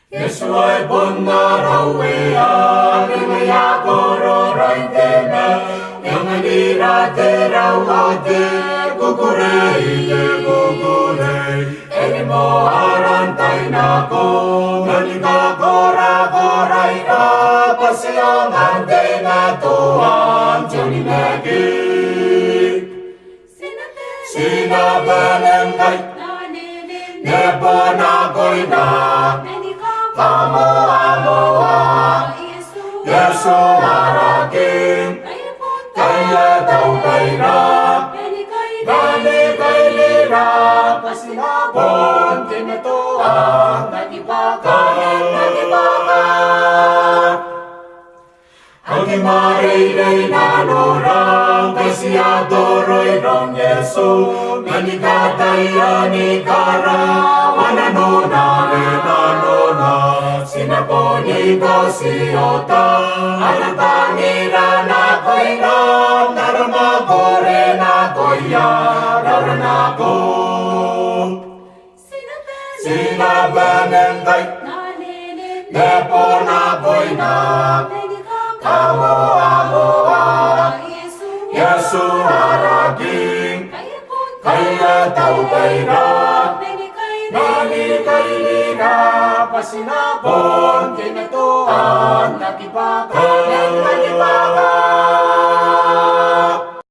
Yesu ay bonnarawea, Kimaya kororoin teme, Yanganira terawate, Kukurei ye kukurei, Elimo arantay nako, Nanika kora koraira, Pasiyang ante na tuan, Johnny Nagi. Sinabanem kay, Nepona ko'y na, Kamoa, Yesu araking, kaya daw kaira, Gani kay lira, pasinabon, tinutuan, nagibakan. Ang imaray nanurang, kasi adoroy rong Yesu, Nanikatay anikara, nanona, sinaponi ko siyota, alatangira na ko'y na, naramagore na ko'y yararan ako. Sinabanem kay, nepo na ko'y na, Kamoa, Yesu araging, kaya tao kaira, Nani kay lira, pasinabon, tinutuan, nagibakan.